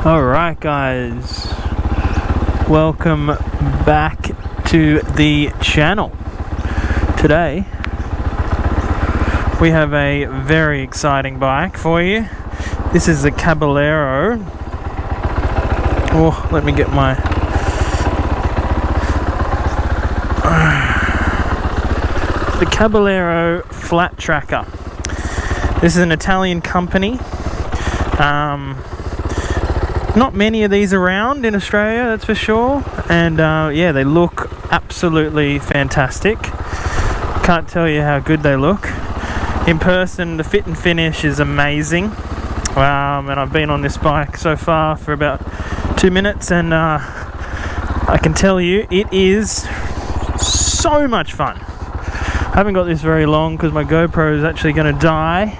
Alright guys, welcome back to the channel. Today we have a very exciting bike for you. This is the Caballero. Oh, let me get my the Caballero flat tracker. This is an Italian company. Not many of these around in Australia, that's for sure. And yeah, they look absolutely fantastic. Can't tell you how good they look. In person, the fit and finish is amazing. And I've been on this bike so far for about 2 minutes, and I can tell you it is so much fun. I haven't got this very long because my GoPro is actually going to die.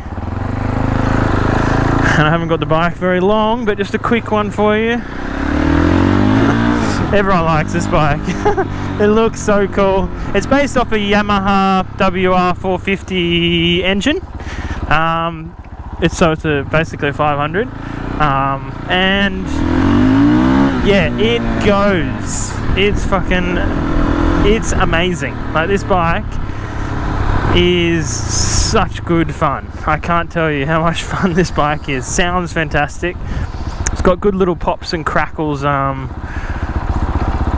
And I haven't got the bike very long, but just a quick one for you. Everyone likes this bike. It looks so cool. It's based off a Yamaha WR450 engine. It's basically a 500. And yeah, it goes. It's amazing. Like, this bike is such good fun. I can't tell you how much fun this bike is. Sounds fantastic. It's got good little pops and crackles on,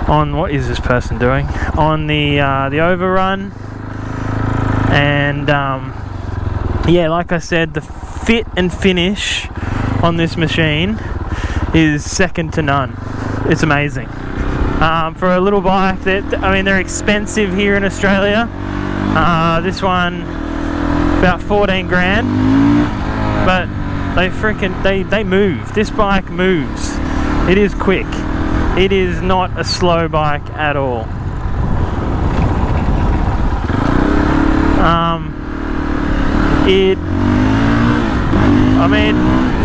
what is this person doing? On the overrun. And yeah, like I said, the fit and finish on this machine is second to none. It's amazing. For a little bike they're expensive here in Australia. This one about 14 grand, but they move. This bike moves. It is quick. It is not a slow bike at all.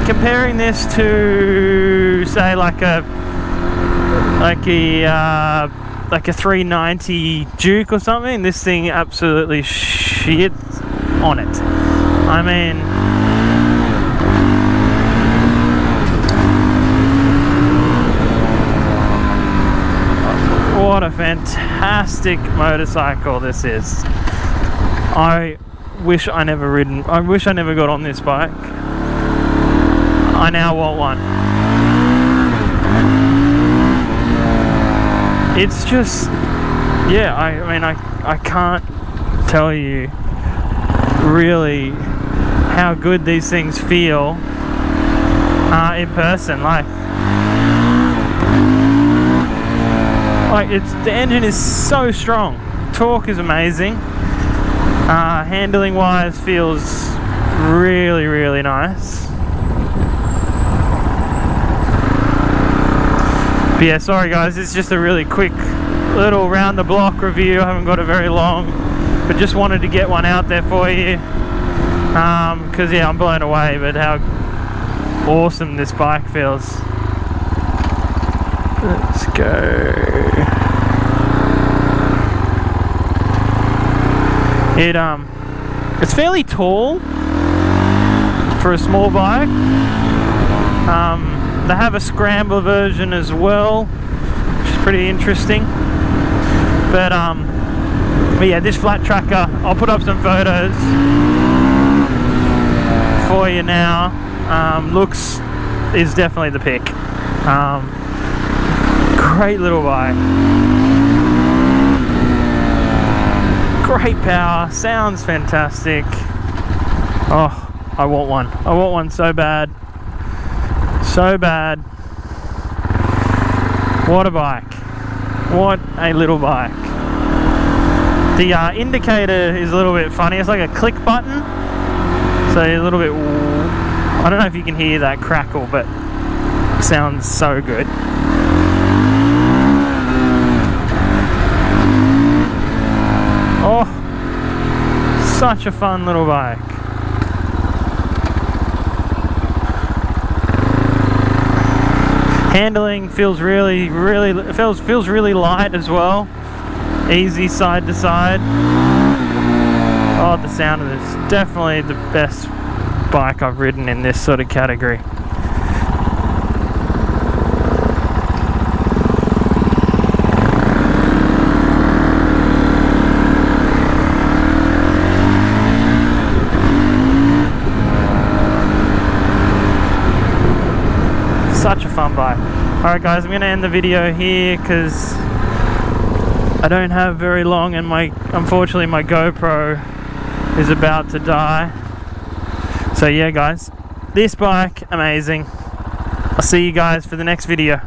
Comparing this to, say, like a 390 Duke or something, this thing absolutely shits on it. I mean, what a fantastic motorcycle this is. I wish I never got on this bike. I now want one. It's just, yeah, I can't tell you really how good these things feel in person. Like the engine is so strong. Torque is amazing. Handling wise feels really, really nice. But yeah, sorry guys, it's just a really quick little round the block review. I haven't got it very long, but just wanted to get one out there for you. Because yeah, I'm blown away but how awesome this bike feels. Let's go. It's fairly tall for a small bike. They have a scrambler version as well, which is pretty interesting. But yeah, this flat tracker, I'll put up some photos for you now. Looks is definitely the pick. Great little bike. Great power, sounds fantastic. Oh, I want one. I want one so bad. So bad. What a bike. What a little bike. The indicator is a little bit funny. It's like a click button. So a little bit, I don't know if you can hear that crackle, but it sounds so good. Oh, such a fun little bike. Handling feels really light as well. Easy side to side. Oh, the sound of this. Definitely the best bike I've ridden in this sort of category. Alright guys, I'm going to end the video here because I don't have very long, and unfortunately my GoPro is about to die. So yeah guys, this bike, amazing. I'll see you guys for the next video.